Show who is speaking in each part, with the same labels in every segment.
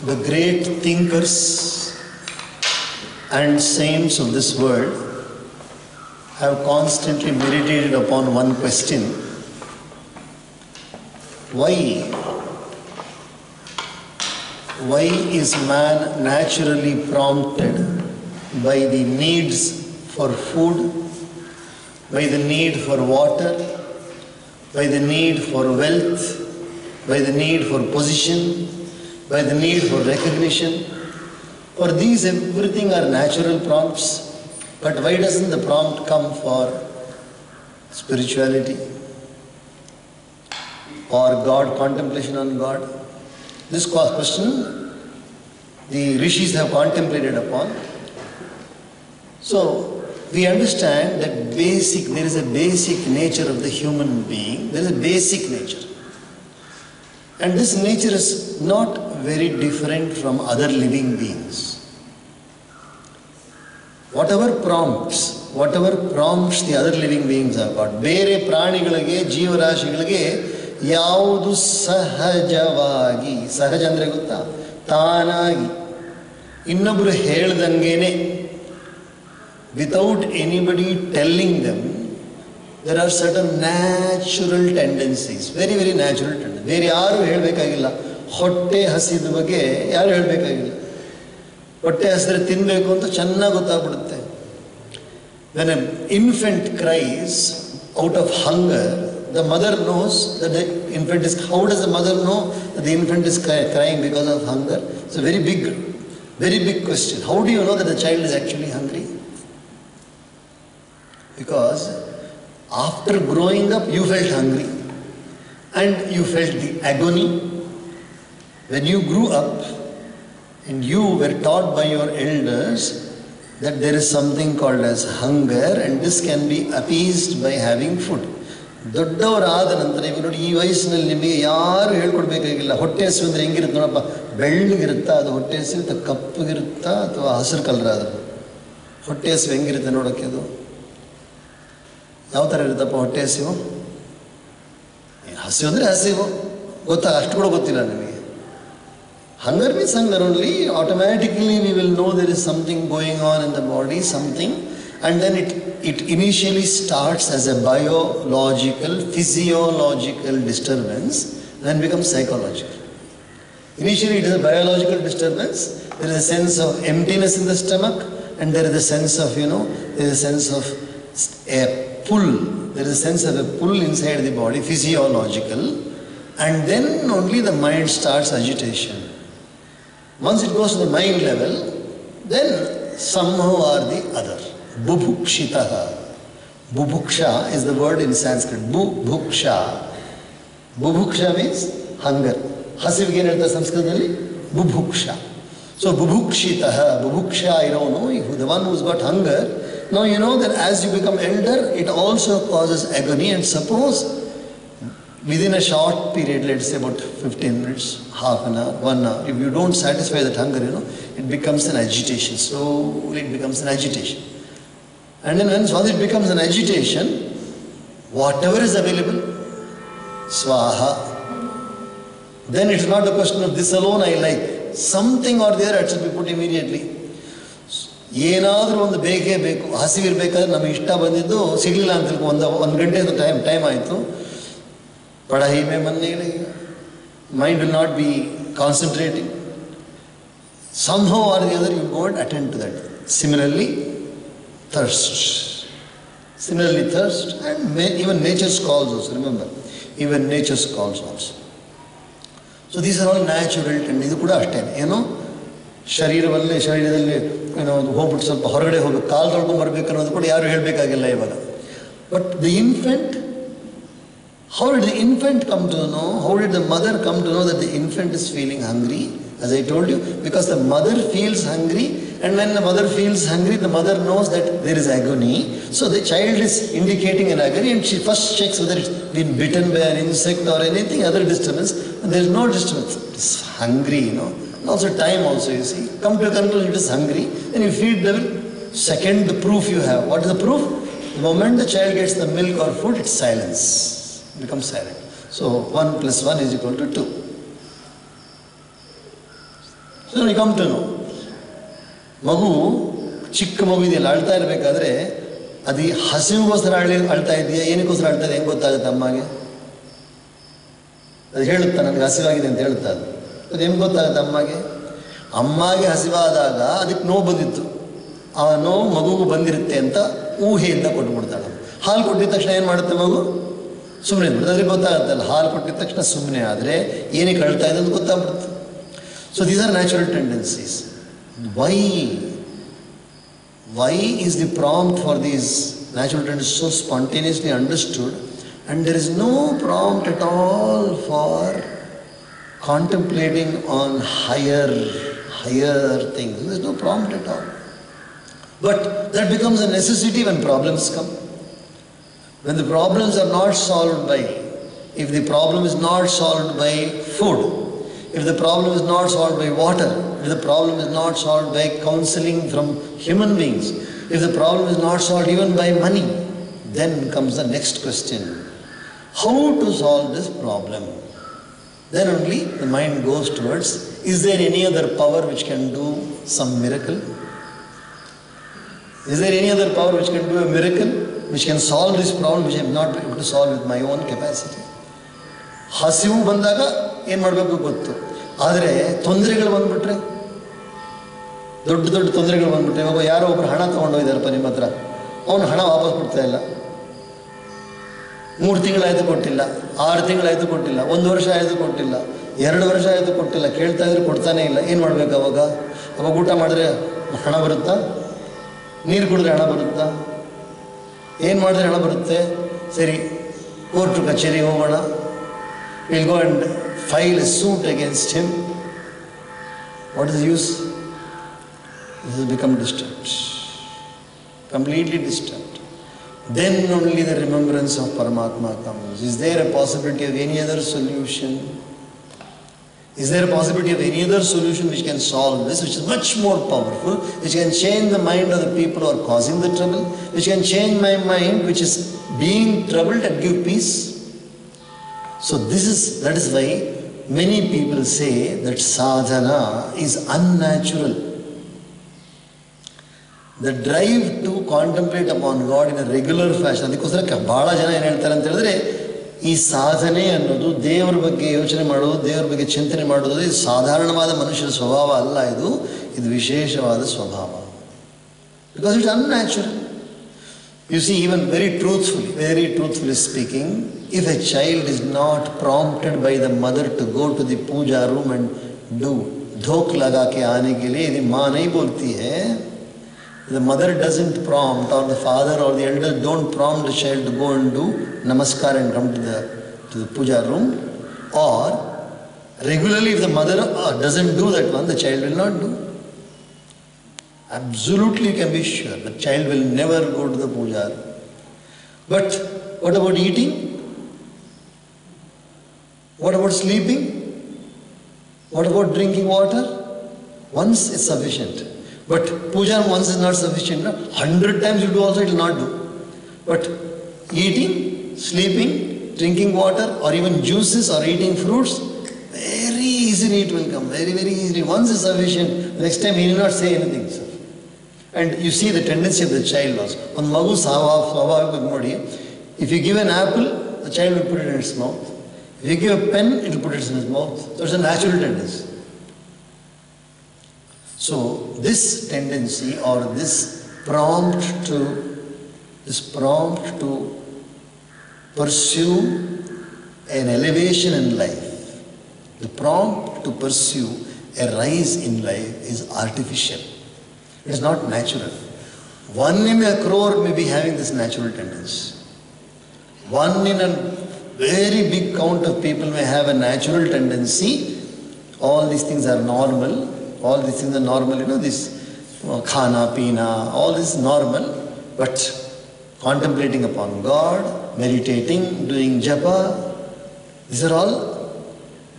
Speaker 1: The great thinkers and saints of this world have constantly meditated upon one question: why is man naturally prompted by the needs for food, by the need for water, by the need for wealth, by the need for position, by the need for recognition? For these, everything are natural prompts. But why doesn't the prompt come for spirituality or God, contemplation on God? This question the rishis have contemplated upon. So we understand that there is a basic nature of the human being. There is a basic nature. And this nature is not very different from other living beings. Whatever prompts the other living beings have got, ಬೇರೆ ಪ್ರಾಣಿಗಳಿಗೆ ಜೀವರಾಶಿಗಳಿಗೆ ಯಾವುದು ಸಹಜವಾಗಿ, ಸಹಜ ಅಂದರೆ ಗೊತ್ತಾ, ತಾನಾಗಿ ಇನ್ನೊಬ್ಬರು ಹೇಳ್ದಂಗೆನೆ, without anybody telling them, there are certain natural tendencies, very very natural tendencies. ಬೇರೆ ಯಾರು ಹೇಳಬೇಕಾಗಿಲ್ಲ. ಹೊಟ್ಟೆ ಹಸಿದ ಬಗ್ಗೆ ಯಾರು ಹೇಳಬೇಕಾಗಿಲ್ಲ. ಹೊಟ್ಟೆ ಹಸಿದ್ರೆ ತಿನ್ನಬೇಕು ಅಂತ ಚೆನ್ನಾಗಿ ಗೊತ್ತಾಗ್ಬಿಡುತ್ತೆ. When an infant cries out of hunger, the mother knows that the infant is. How does the mother know that the infant is crying because of hunger? It's a very big question. How do you know that the child is actually hungry? Because after growing up, you felt hungry and you felt the agony. When you grew up and you were taught by your elders that there is something called as hunger and this can be appeased by having food. ದೊಡ್ಡವರಾದ ನಂತರ ಈಗ ನೋಡಿ, ಈ ವಯಸ್ಸಿನಲ್ಲಿ ನಿಮಗೆ ಯಾರು ಹೇಳ್ಕೊಡ್ಬೇಕಾಗಿಲ್ಲ. ಹೊಟ್ಟೆ ಹಸಿವು ಅಂದರೆ ಹೆಂಗಿರುತ್ತೆ ನೋಡಪ್ಪ, ಬೆಳ್ಳಗಿರುತ್ತಾ ಅದು ಹೊಟ್ಟೆ ಹಸಿವು, ಕಪ್ಪಗಿರುತ್ತಾ ಅಥವಾ ಹಸಿರು ಕಲರ್ ಅದು ಹೊಟ್ಟೆ ಹಸಿವು ಹೆಂಗಿರುತ್ತೆ ನೋಡೋಕ್ಕೆ? ಅದು ಯಾವ ಥರ ಇರುತ್ತಪ್ಪ ಹೊಟ್ಟೆ ಹಸಿವು? ಹಸಿವು ಅಂದರೆ ಹಸಿವು ಅಷ್ಟು ಕೂಡ ಗೊತ್ತಿಲ್ಲ ನಿಮಗೆ. Hunger means hunger only. Automatically we will know there is something going on in the body, something, and then it initially starts as a biological, physiological disturbance, then becomes psychological. Initially it is a biological disturbance. There is a sense of emptiness in the stomach, and there is a sense of, there is a sense of a pull. There is a sense of a pull inside the body, physiological, and then only the mind starts agitation. Once it goes to the mind level, then somehow or the other. Bubhukshitaha. Bubhuksha is the word in Sanskrit. Bubhuksha. Bubhuksha means hunger. Hasivige ಏನು ಹೇಳ್ತಾರೆ ಸಂಸ್ಕೃತದಲ್ಲಿ? Bubhuksha. So bubhukshitaha, bubhuksha, the one who's got hunger. Now you know that as you become elder, it also causes agony, and suppose within a short period, let's say about 15 minutes, half an hour, 1 hour, if you don't satisfy that hunger, it becomes an agitation. Slowly it becomes an agitation. And then once it becomes an agitation, whatever is available, swaha. Then it's not a question of this alone I like. Something or the other it should be put immediately. ಏನಾದರೂ ಒಂದು ಬೇಕೇ ಬೇಕು. ಹಸಿವಿರ್ಬೇಕಾದ್ರೆ ನಮಗೆ ಇಷ್ಟ ಬಂದಿದ್ದು ಸಿಗಲಿಲ್ಲ ಅಂತ ಒಂದು ಗಂಟೆ ಟೈಮ್ ಆಯಿತು, पढ़ाई में मन नहीं लगेगा, mind will not be concentrating. Somehow or the other you won't attend to that. Similarly thirst, and even nature's calls also. Remember, even nature's calls also. So these are all natural tendencies. ಇದು ಕೂಡ ಅಷ್ಟೇನೆ, ಶರೀರದಲ್ಲಿ ಹೋಗ್ಬಿಟ್ಟು ಸ್ವಲ್ಪ ಹೊರಗಡೆ ಹೋಗ್ಬೇಕು, ಕಾಲು ತೊಳ್ಕೊಂಡು ಬರ್ಬೇಕು ಅನ್ನೋದು ಕೂಡ ಯಾರು ಹೇಳಬೇಕಾಗಿಲ್ಲ ಇವಾಗ. But the infant, how did the infant come to know? How did the mother come to know that the infant is feeling hungry? As I told you, because the mother feels hungry, and when the mother feels hungry, the mother knows that there is agony. So the child is indicating an agony, and she first checks whether it's been bitten by an insect or anything other disturbance. And there is no disturbance. It is hungry, And also time also, you see. Come to a conclusion, it is hungry. Then you feed them. Second, the proof you have. What is the proof? The moment the child gets the milk or food, it's silence. Becomes silent. So 1 + 1 = 2. So we come to know. ಮಗು ಚಿಕ್ಕ ಮಗು ಇದೆಯಲ್ಲ, ಅಳ್ತಾ ಇರಬೇಕಾದ್ರೆ ಅದು ಹಸಿವಿಗೋಸ್ಕರ ಅಳ್ತಾ ಇದೆಯಾ, ಏನಕ್ಕೋಸ್ಕರ ಅಳ್ತಾ ಇದೆ, ಹೆಂಗೆ ಗೊತ್ತಾಗುತ್ತೆ ಅಮ್ಮಗೆ? ಅದು ಹೇಳುತ್ತಾ ನನಗೆ ಹಸಿವಾಗಿದೆ ಅಂತ ಹೇಳ್ತಾ ಅದು ಹೆಂಗೆ ಗೊತ್ತಾಗುತ್ತೆ ಅಮ್ಮಗೆ? ಅಮ್ಮಗೆ ಹಸಿವಾದಾಗ ಅದಕ್ಕೆ ನೋವು ಬಂದಿತ್ತು, ಆ ನೋವು ಮಗುಗೂ ಬಂದಿರುತ್ತೆ ಅಂತ ಊಹೆಯಿಂದ ಕೊಟ್ಬಿಡ್ತಾಳೆ. ಹಾಲು ಕೊಟ್ಟಿದ ತಕ್ಷಣ ಏನು ಮಾಡುತ್ತೆ ಮಗು? ಸುಮ್ಮನೆ ಇದ್ಬಿಡುತ್ತೆ. ಅದ್ರಿಗೆ ಗೊತ್ತಾಗುತ್ತಲ್ಲ, ಹಾಲು ಕೊಟ್ಟಿದ ತಕ್ಷಣ ಸುಮ್ಮನೆ ಆದರೆ ಏನಕ್ಕೆ ಅಳ್ತಾ ಇದೆ ಅಂತ ಗೊತ್ತಾಗ್ಬಿಡುತ್ತೆ. So these are natural tendencies. Why is the prompt for these natural tendencies so spontaneously understood, and there is no prompt at all for contemplating on higher things? There is no prompt at all. But that becomes a necessity when problems come. When the problems are not solved by, if the problem is not solved by food, if the problem is not solved by water, if the problem is not solved by counseling from human beings, if the problem is not solved even by money, then comes the next question. How to solve this problem? Then only the mind goes towards, is there any other power which can do some miracle? Is there any other power which can do a miracle, which can solve this problem which I am not able to solve with my own capacity? ಹಸಿವು ಬಂದಾಗ ಏನು ಮಾಡಬೇಕು ಗೊತ್ತು, ಆದರೆ ತೊಂದರೆಗಳು ಬಂದ್ಬಿಟ್ರೆ, ದೊಡ್ಡ ತೊಂದರೆಗಳು ಬಂದ್ಬಿಟ್ರೆ, ಇವಾಗ ಯಾರೋ ಒಬ್ಬರು ಹಣ ತೊಗೊಂಡೋಗಿದ್ದಾರಪ್ಪ ನಿಮ್ಮ ಹತ್ರ, ಅವನು ಹಣ ವಾಪಸ್ ಕೊಡ್ತಾ ಇಲ್ಲ, 3 ತಿಂಗಳಾಯಿತು ಕೊಟ್ಟಿಲ್ಲ, 6 ತಿಂಗಳಾಯಿತು ಕೊಟ್ಟಿಲ್ಲ, 1 ವರ್ಷ ಆಯಿತು ಕೊಟ್ಟಿಲ್ಲ, 2 ವರ್ಷ ಆಯಿತು ಕೊಟ್ಟಿಲ್ಲ, ಕೇಳ್ತಾ ಇದ್ರೆ ಕೊಡ್ತಾನೆ ಇಲ್ಲ. ಏನು ಮಾಡಬೇಕು ಅವಾಗ ಊಟ ಮಾಡಿದ್ರೆ ಹಣ ಬರುತ್ತಾ? ನೀರು ಕುಡಿದ್ರೆ ಹಣ ಬರುತ್ತಾ? ಏನು ಮಾಡಿದ್ರೆ ಹಣ ಬರುತ್ತೆ? ಸರಿ, ಕೋರ್ಟು ಕಚೇರಿ ಹೋಗೋಣ, we'll go and file a suit against him. What is the use? This has become disturbed, completely disturbed. Then only the remembrance of Paramatma comes. Is there a possibility of any other solution? Is there a possibility of any other solution which can solve this, which is much more powerful, which can change the mind of the people who are causing the trouble, which can change my mind, which is being troubled, and give peace? So that is why many people say that sadhana is unnatural. The drive to contemplate upon God in a regular fashion, ಅದಕ್ಕೋಸ್ಕರ ಬಹಳ ಜನ ಏನು ಹೇಳ್ತಾರೆ ಅಂತ ಹೇಳಿದ್ರೆ, ಈ ಸಾಧನೆ ಅನ್ನೋದು ದೇವರ ಬಗ್ಗೆ ಯೋಚನೆ ಮಾಡೋದು, ದೇವರ ಬಗ್ಗೆ ಚಿಂತನೆ ಮಾಡೋದು, ಇದು ಸಾಧಾರಣವಾದ ಮನುಷ್ಯರ ಸ್ವಭಾವ ಅಲ್ಲ, ಇದು ವಿಶೇಷವಾದ ಸ್ವಭಾವ. Because it's unnatural. You see, even very truthfully speaking, if a child is not prompted by the mother to go to the puja room and do dhok laga ke aane ke liye, the maa nahi bolti hai, the mother doesn't prompt, or the father or the elders don't prompt the child to go and do namaskar and come to the puja room, or regularly if the mother doesn't do that one, the child will not do. Absolutely, you can be sure the child will never go to the puja. But what about eating? What about sleeping? What about drinking water? Once is sufficient. But puja once is not sufficient. 100 times you do also, it will not do. But eating, sleeping, drinking water, or even juices or eating fruits, very easily it will come. Very, very easily. Once is sufficient. Next time he will not say anything. Sir. And you see the tendency of the child also. On magu swabhavika nodi, if you give an apple, the child will put it in its mouth. If you give a pen, it will put it in its mouth. So it's a natural tendency. So this tendency, or this prompt to pursue an elevation in life, the prompt to pursue a rise in life is artificial. It is not natural. 1 in a crore may be having this natural tendency. 1 in a very big count of people may have a natural tendency. All these things are normal. All these things are normal. This khana, pina, all this is normal. But contemplating upon God, meditating, doing japa, these are all,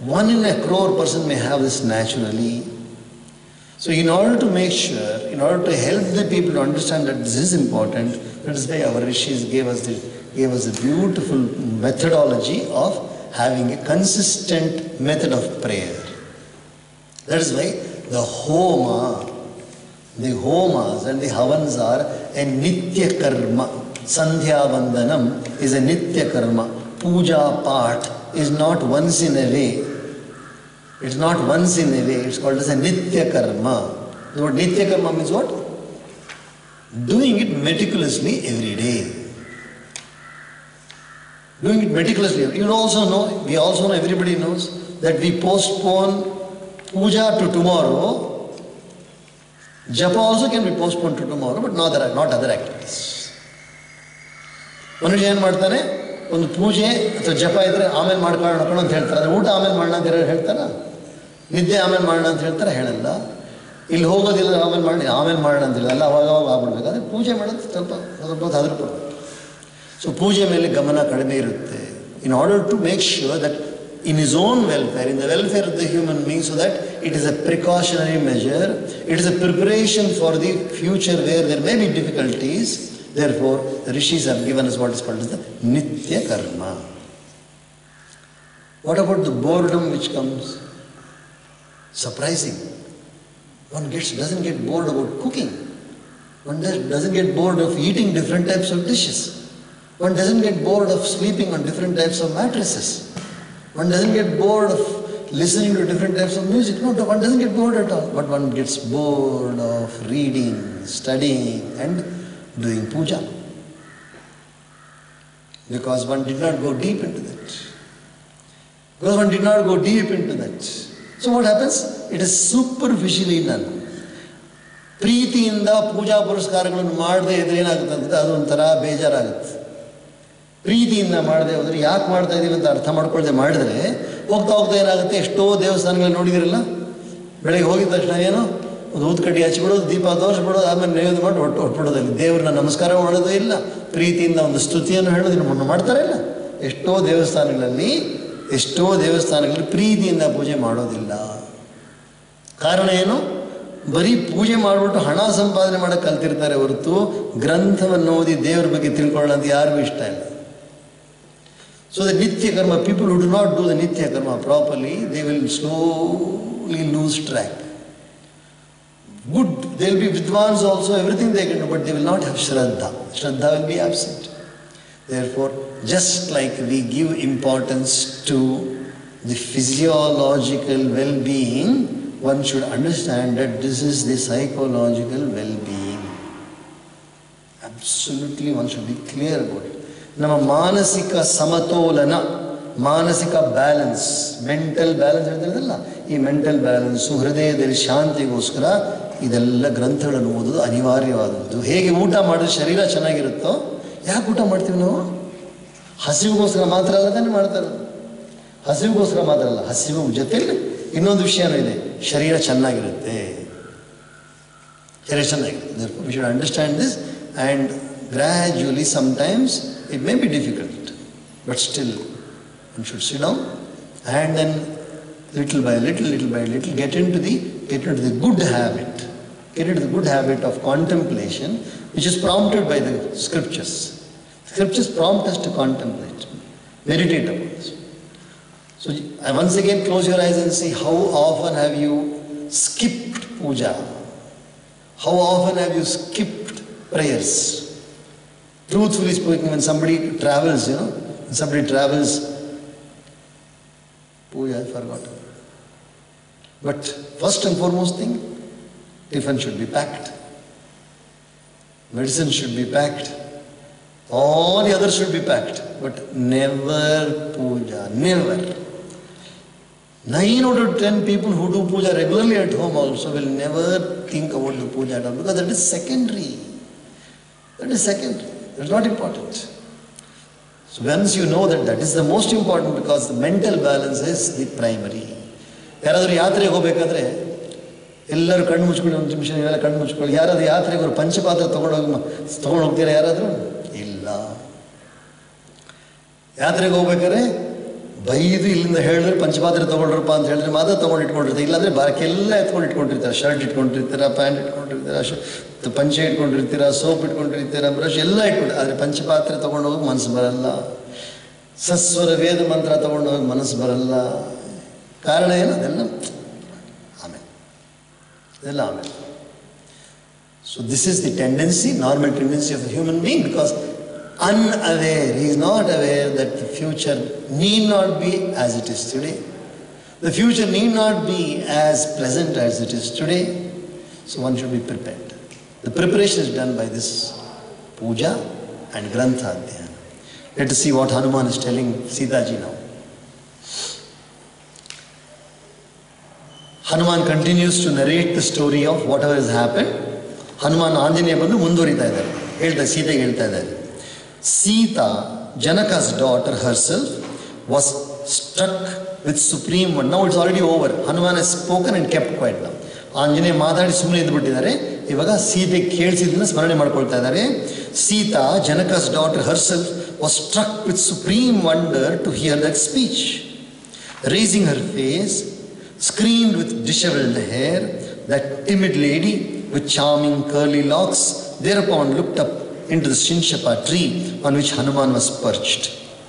Speaker 1: 1 in a crore person may have this naturally. So in order to make sure, in order to help the people to understand that this is important, that is why our rishis gave us a beautiful methodology of having a consistent method of prayer. That is why The homa, the homas and the havans are a nitya karma. Sandhya Vandanam is a nitya karma. Puja part is not once in a way. It's not once in a way. It's called as a nitya karma. The word nitya karma means what? Doing it meticulously every day. Doing it meticulously. You also know, we also know, everybody knows that we postpone puja to tomorrow. Japa also can be postponed to tomorrow, but not other activities. ಮನುಷ್ಯ ಏನು ಮಾಡ್ತಾನೆ, ಒಂದು ಪೂಜೆ ಅಥವಾ ಜಪ ಇದ್ರೆ ಆಮೇಲೆ ಮಾಡ್ಕೊಳ್ಳೋಣ ಅಂತ ಹೇಳ್ತಾರೆ. ಆದರೆ ಊಟ ಆಮೇಲೆ ಮಾಡೋಣ ಅಂತ ಹೇಳ್ತಾರ, ನಿದ್ದೆ ಆಮೇಲೆ ಮಾಡೋಣ ಅಂತ ಹೇಳ್ತಾರೆ, ಹೇಳಲ್ಲ. ಇಲ್ಲಿ ಹೋಗೋದಿಲ್ಲ ಆಮೇಲೆ ಮಾಡೋಣ ಅಂತ ಹೇಳಲ್ಲ, ಅವಾಗ ಆಗ್ಬಿಡ್ಬೇಕು. ಆದರೆ ಪೂಜೆ ಮಾಡೋದು ಸ್ವಲ್ಪ ಅದ್ರ ಕೊಡಬೇಕು. ಸೊ ಪೂಜೆ ಮೇಲೆ ಗಮನ ಕಡಿಮೆ ಇರುತ್ತೆ. In order to make sure that in his own welfare, in the welfare of the human being, so that it is a precautionary measure, it is a preparation for the future where there may be difficulties. Therefore, the rishis have given us what is called as the nitya karma. What about the boredom which comes? Surprising. One doesn't get bored about cooking. One doesn't get bored of eating different types of dishes. One doesn't get bored of sleeping on different types of mattresses. One doesn't get bored of listening to different types of music. No, one doesn't get bored at all. But one gets bored of reading, studying and doing puja. Because one did not go deep into that. So what happens? It is superficially done. ಪ್ರೀತಿಯಿಂದ ಪೂಜಾ ಪುರಸ್ಕಾರಗಳನ್ನು ಮಾಡದೆ ಇದ್ರೆ ಏನಾಗುತ್ತೆ, ಅದೊಂಥರ ಬೇಜಾರಾಗುತ್ತೆ. ಪ್ರೀತಿಯಿಂದ ಮಾಡದೆ ಹೋದರೆ ಯಾಕೆ ಮಾಡ್ತಾ ಇದ್ದೀವಿ ಅಂತ ಅರ್ಥ ಮಾಡ್ಕೊಳ್ಳದೆ ಮಾಡಿದ್ರೆ ಹೋಗ್ತಾ ಏನಾಗುತ್ತೆ, ಎಷ್ಟೋ ದೇವಸ್ಥಾನಗಳು ನೋಡಿದಿರಲ್ಲ, ಬೆಳಗ್ಗೆ ಹೋಗಿದ ತಕ್ಷಣ ಏನೋ ಒಂದು ಊದ್ಕಡ್ಡಿ ಹಚ್ಬಿಡೋದು, ದೀಪ ತೋರಿಸ್ಬಿಡೋದು, ಆಮೇಲೆ ನೈವೇದ್ಯ ಮಾಡಿ ಹೊಟ್ಬಿಡೋದಿಲ್ಲ, ದೇವ್ರನ್ನ ನಮಸ್ಕಾರ ಮಾಡೋದು ಇಲ್ಲ, ಪ್ರೀತಿಯಿಂದ ಒಂದು ಸ್ತುತಿಯನ್ನು ಹೇಳೋದು ಮಾಡ್ತಾರೆ ಇಲ್ಲ. ಎಷ್ಟೋ ದೇವಸ್ಥಾನಗಳಲ್ಲಿ ಪ್ರೀತಿಯಿಂದ ಪೂಜೆ ಮಾಡೋದಿಲ್ಲ. ಕಾರಣ ಏನು? ಬರೀ ಪೂಜೆ ಮಾಡಿಬಿಟ್ಟು ಹಣ ಸಂಪಾದನೆ ಮಾಡೋಕ್ಕೆ ಕಲ್ತಿರ್ತಾರೆ ಹೊರತು ಗ್ರಂಥವನ್ನು ಓದಿ ದೇವ್ರ ಬಗ್ಗೆ ತಿಳ್ಕೊಳ್ಳೋಣ ಅಂತ ಯಾರಿಗೂ ಇಷ್ಟ ಇಲ್ಲ. So the nitya karma, people who do not do the nitya karma properly, they will slowly lose track. Good, they will be vidwans also, everything they can do, but they will not have shraddha. Shraddha will be absent. Therefore, just like we give importance to the physiological well-being, one should understand that this is the psychological well-being. Absolutely, one should be clear about it. ನಮ್ಮ ಮಾನಸಿಕ ಸಮತೋಲನ, ಮಾನಸಿಕ balance, mental balance ಹೇಳ್ತಿರೋದಲ್ಲ, ಈ mental balance, ಹೃದಯದಲ್ಲಿ ಶಾಂತಿಗೋಸ್ಕರ ಇದೆಲ್ಲ ಗ್ರಂಥಗಳನ್ನು ಓದೋದು ಅನಿವಾರ್ಯವಾದದ್ದು. ಹೇಗೆ ಊಟ ಮಾಡಿದ್ರೆ ಶರೀರ ಚೆನ್ನಾಗಿರುತ್ತೋ, ಯಾಕೆ ಊಟ ಮಾಡ್ತೀವಿ ನಾವು? ಹಸಿವಿಗೋಸ್ಕರ ಮಾತ್ರ ಅಲ್ಲ ತಾನೇ ಮಾಡ್ತಾರೆ. ಹಸಿವಿಗೋಸ್ಕರ ಮಾತ್ರ ಅಲ್ಲ, ಹಸಿವು ಜೊತೆಲಿ ಇನ್ನೊಂದು ವಿಷಯನೂ ಇದೆ, ಶರೀರ ಚೆನ್ನಾಗಿರುತ್ತೆ. We should understand this, and gradually sometimes it may be difficult, but still one should sit down and then little by little get into the good habit of contemplation, which is prompted by the scriptures. Scriptures prompt us to contemplate, meditate upon this. So once again close your eyes and see how often have you skipped puja, how often have you skipped prayers. Truthfully speaking, when somebody travels, puja, I forgot. But first and foremost thing, tiffin should be packed, medicine should be packed, all the others should be packed, but never puja, never. 9 out of 10 people who do puja regularly at home also will never think about the puja at all, because that is secondary. That's not important. So once you know that is the most important, because the mental balance is the primary. ಯಾರಾದರೂ ಯಾತ್ರೆಗೆ ಹೋಗಬೇಕಾದ್ರೆ ಎಲ್ಲರೂ ಕಣ್ಣು ಮುಚ್ಕೊಳ್ಳಿ, ಒಂದು ನಿಮಿಷ ನೀವೆಲ್ಲ ಕಣ್ಣು ಮುಚ್ಕೊಳ್ಳಿ. ಯಾರಾದರೂ ಯಾತ್ರೆಗೆ ಅವರು ಪಂಚಪಾತ್ರ ತೊಗೊಂಡು ಹೋಗ್ತೀರಾ? ಯಾರಾದರೂ ಇಲ್ಲ. ಯಾತ್ರೆಗೆ ಹೋಗ್ಬೇಕಾದ್ರೆ ಬೈದು ಇಲ್ಲಿಂದ ಹೇಳಿದ್ರೆ ಪಂಚಪಾತ್ರೆ ತೊಗೊಳ್ರಪ್ಪ ಅಂತ ಹೇಳಿದ್ರೆ ಮಾತ್ರ ತೊಗೊಂಡು ಇಟ್ಕೊಂಡಿರ್ತಾರೆ. ಇಲ್ಲಾಂದರೆ ಬಾರಕ್ಕೆಲ್ಲ ಎತ್ಕೊಂಡು ಇಟ್ಕೊಂಡಿರ್ತಾರೆ. ಶರ್ಟ್ ಇಟ್ಕೊಂಡಿರ್ತೀರ, ಪ್ಯಾಂಟ್ ಇಟ್ಕೊಂಡಿರ್ತೀರ, ಪಂಚೆ ಇಟ್ಕೊಂಡಿರ್ತೀರ, ಸೋಪ್ ಇಟ್ಕೊಂಡಿರ್ತೀರ, ಬ್ರಷ್ ಎಲ್ಲ ಇಟ್ಕೊಂಡು. ಆದರೆ ಪಂಚಪಾತ್ರೆ ತೊಗೊಂಡು ಹೋಗಿ ಮನಸ್ಸು ಬರಲ್ಲ. ಸಸ್ವರ ವೇದ ಮಂತ್ರ ತೊಗೊಂಡು ಹೋಗಿ ಮನಸ್ಸು ಬರಲ್ಲ. ಕಾರಣ ಏನು? ಅದೆಲ್ಲ ಆಮೇಲೆ ಅದೆಲ್ಲ ಆಮೇಲೆ. So this is the tendency, normal tendency of a human being, because unaware, he is not aware that the future need not be as it is today. The future need not be as pleasant as it is today. So one should be prepared. The preparation is done by this puja and grantha adhyayana. Let us see what Hanuman is telling Sita ji now. Hanuman continues to narrate the story of whatever has happened. Hanuman Anjaneya ಬಂದು ಮುಂದುವರಿತಾ ಇದ್ದಾರೆ, ಹೇಳ್ತಾರೆ, ಸೀತೆಗೆ ಹೇಳ್ತಾ ಇದ್ದಾರೆ. Sita, Janaka's daughter herself, was struck with supreme wonder. Now it's already over. Hanuman has spoken and kept quiet now. Anjaneya ಮಾತಾಡಿ ಸುಮ್ಮನೆ ಇದ್ದುಬಿಟ್ಟಿದ್ದಾರೆ. ಇವಾಗ ಸೀತೆ ಕೇಳಿಸಿದ್ದನ್ನ ಸ್ಮರಣೆ ಮಾಡ್ಕೊಳ್ತಾ ಇದ್ದಾರೆ. Sita, Janaka's daughter herself, was struck with supreme wonder to hear that speech. Raising her face, screened with disheveled hair, that timid lady with charming curly locks thereupon looked up into the Shinshapa tree on which Hanuman was perched.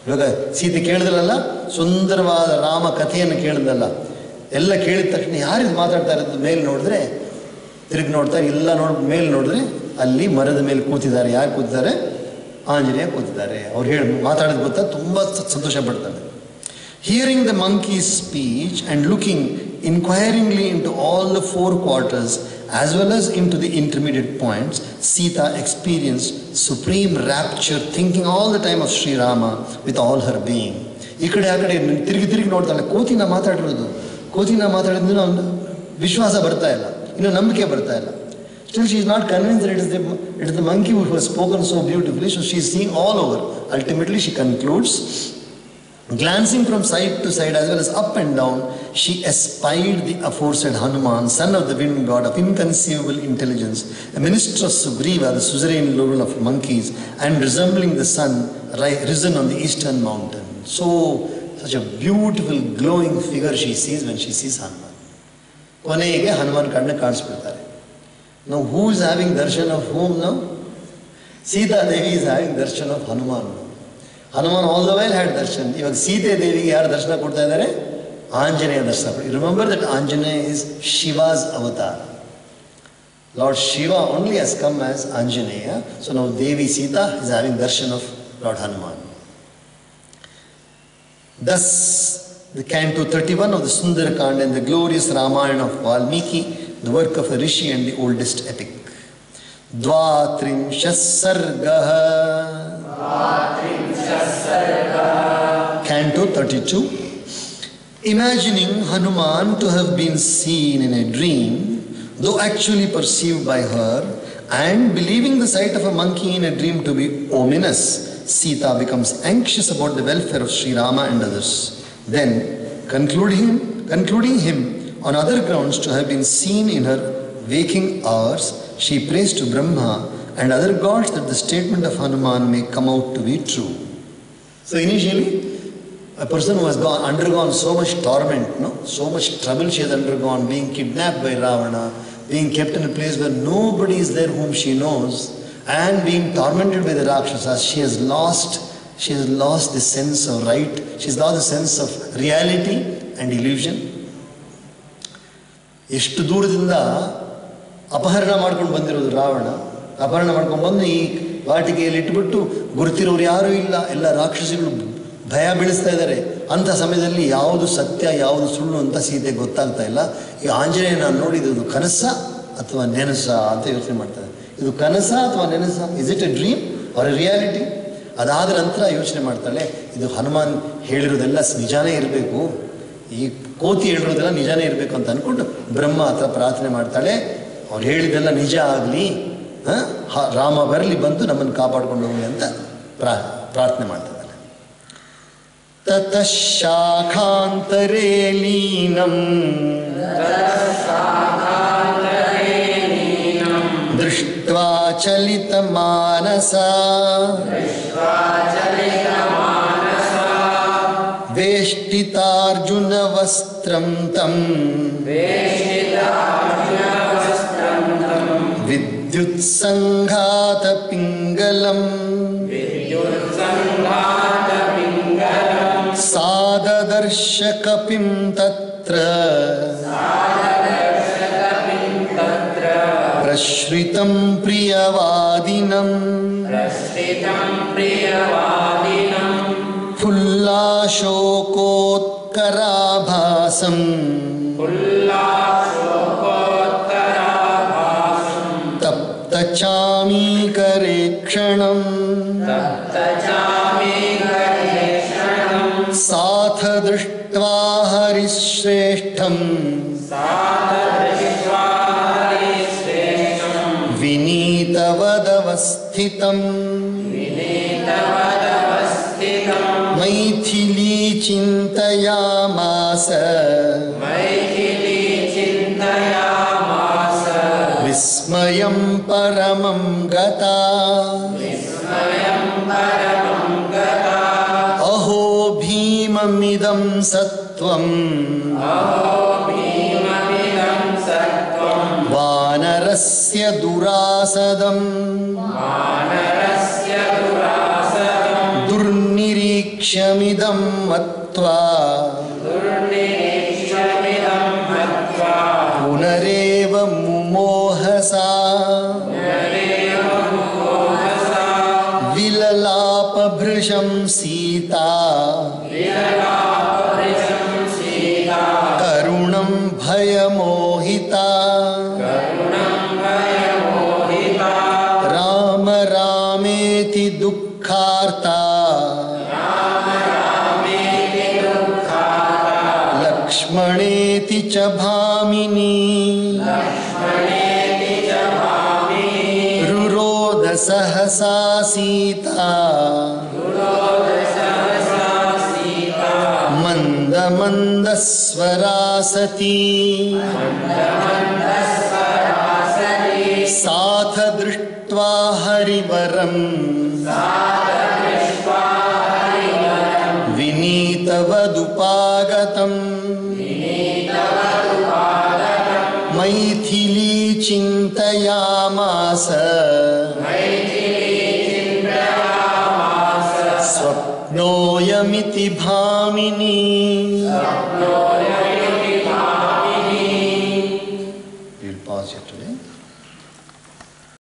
Speaker 1: ಇವಾಗ ಸೀತೆ ಕೇಳಿದ್ರಲ್ಲ, ಸುಂದರವಾದ ರಾಮ ಕಥೆಯನ್ನು ಕೇಳಿದ್ರಲ್ಲ, ಎಲ್ಲ ಕೇಳಿದ ತಕ್ಷಣ ಯಾರಿದು ಮಾತಾಡ್ತಾ ಇರೋದು ಮೇಲೆ ನೋಡಿದ್ರೆ, ತಿರುಗಿ ನೋಡ್ತಾರೆ, ಎಲ್ಲ ಮೇಲೆ ನೋಡಿದ್ರೆ ಅಲ್ಲಿ ಮರದ ಮೇಲೆ ಕೂತಿದ್ದಾರೆ. ಯಾರು ಕೂತಿದ್ದಾರೆ? ಆಂಜನೇಯ ಕೂತಿದ್ದಾರೆ. ಅವ್ರು ಹೇಳಿ ಮಾತಾಡೋದು ಗೊತ್ತಾ, ತುಂಬ ಸಂತೋಷ ಪಡ್ತಾರೆ. Hearing the monkey's speech and looking inquiringly into all the four quarters as well as into the intermediate points, Sita experienced supreme rapture, thinking all the time of Sri Rama with all her being. ಈ ಕಡೆ ಆ ಕಡೆ ತಿರುಗಿ ನೋಡ್ತಾಳೆ, ಕೋತಿನ ಮಾತಾಡಿರೋದು ವಿಶ್ವಾಸ ಬರ್ತಾ ಇಲ್ಲ, ಇನ್ನು ನಂಬಿಕೆ ಬರ್ತಾ ಇಲ್ಲ. Still she is not convinced that it is the monkey who has spoken so beautifully, so she is seeing all over. Ultimately she concludes, glancing from side to side as well as up and down, she espied the aforesaid Hanuman, son of the wind god of inconceivable intelligence, a minister of Sugriva, the suzerain lord of monkeys, and resembling the sun risen on the eastern mountain. So, such a beautiful glowing figure she sees when she sees Hanuman. ಕೊನೆಗೆ ಹನುಮಾನ್ ಕಣ್ಣು ಕಾಣಿಸ್ಬಿಡ್ತಾರೆ. Now who is having darshan of whom now? Sita Devi is having darshan of Hanuman. Hanuman all the while had darshan. ಇವಾಗ ಸೀತೆ ದೇವಿಗೆ ಯಾರು ದರ್ಶನ ಕೊಡ್ತಾ ಇದ್ದಾರೆ? ಆಂಜನೇಯ ದರ್ಶನ. Remember that Anjaneya is Shiva's avatar. Lord Shiva only has come as Anjaneya. So now Devi Sita is having darshan of Lord Hanuman. Thus, the Canto 31 of the Sundarakanda and the glorious Ramayana of Valmiki, the work of a rishi and the oldest epic. Dvatrimshas sargaha. Canto 32. Imagining Hanuman to have been seen in a dream, though actually perceived by her, and believing the sight of a monkey in a dream to be ominous, Sita becomes anxious about the welfare of Sri Rama and others. Then, concluding him on other grounds to have been seen in her waking hours, she prays to Brahma and other gods that the statement of Hanuman may come out to be true. So initially, a person who has undergone so much torment, so much trouble she has undergone, being kidnapped by Ravana, being kept in a place where nobody is there whom she knows, and being tormented by the Rakshasas, she has lost the sense of right, she has lost the sense of reality and illusion. ಎಷ್ಟು ದೂರದಿಂದ ಅಪಹರಣ ಮಾಡ್ಕೊಂಡು ಬಂದಿರೋದು ರಾವಣ, ಅಪಹರಣ ಮಾಡ್ಕೊಂಡು ಬಂದು ಈ ವಾಟಿಕೆಯಲ್ಲಿ ಇಟ್ಬಿಟ್ಟು ಗುರುತಿರೋರು ಯಾರೂ ಇಲ್ಲ, ಎಲ್ಲ ರಾಕ್ಷಸಿಗಳು ಭಯ ಬೀಳಿಸ್ತಾ ಇದ್ದಾರೆ. ಅಂಥ ಸಮಯದಲ್ಲಿ ಯಾವುದು ಸತ್ಯ ಯಾವುದು ಸುಳ್ಳು ಅಂತ ಸೀತೆ ಗೊತ್ತಾಗ್ತಾ ಇಲ್ಲ. ಈ ಆಂಜನೇಯ ನಾನು ನೋಡಿದ್ದು ಕನಸ ಅಥವಾ ನೆನಸ ಅಂತ ಯೋಚನೆ ಮಾಡ್ತಾರೆ. ಇದು ಕನಸ ಅಥವಾ ನೆನಸ, is it a dream or a reality? ಅದಾದ ನಂತರ ಯೋಚನೆ ಮಾಡ್ತಾಳೆ, ಇದು ಹನುಮಾನ್ ಹೇಳಿರೋದೆಲ್ಲ ನಿಜಾನೇ ಇರಬೇಕು, ಈ ಕೋತಿ ಹೇಳಿರೋದೆಲ್ಲ ನಿಜಾನೇ ಇರಬೇಕು ಅಂತ ಅಂದ್ಕೊಂಡು ಬ್ರಹ್ಮ ಹತ್ರ ಪ್ರಾರ್ಥನೆ ಮಾಡ್ತಾಳೆ, ಅವ್ರು ಹೇಳಿದೆಲ್ಲ ನಿಜ ಆಗಲಿ, ರಾಮ ಬರಲಿ, ಬಂದು ನಮ್ಮನ್ನು ಕಾಪಾಡ್ಕೊಂಡು ಹೋಗಿ ಅಂತ ಪ್ರಾರ್ಥನೆ ಮಾಡ್ತಾಳೆ. ತತಃ ಶಾಖಾಂತರೇ ಲೀನಂ ದೃಷ್ಟ್ವಾ ಚಲಿತ ಮಾನಸ ವೇಷ್ಟಿತಾರ್ಜುನ ವಸ್ತ್ರಂ ತಂ ವಿದ್ಯುತ್ ಸಂಘಾತ ಪಿಂಗಲಂ ಸಾದದರ್ಶ ಕಪಿಂ ತತ್ರ प्रश्रितं प्रियवादिनं फुल्लाशोकोत्कराभासं तप्तचामीकरे क्षणं साथ दृष्ट्वा हरिश्रेष्ठं विनीतवदवस्थितं मैथिली चिन्तयामास विस्मयं परमं गता अहो भीममिदं सत्त्वं वानरस्य दुरासदं दुर्निरीक्ष्यमिदं मत्वा पुनरेव मुमोहसा विललापभृशं सीता करुणं भयमोहिता राम रामेति दुःखार्ता लक्ष्मणेति च भामिनी रुरोध सहसा सीता मंद मंद स्वरा सती साथ दृष्ट्वा हरिवरं विनीतवदुपागतं मैथिली चिन्तयामास स्वप्नोऽयमिति भामिनी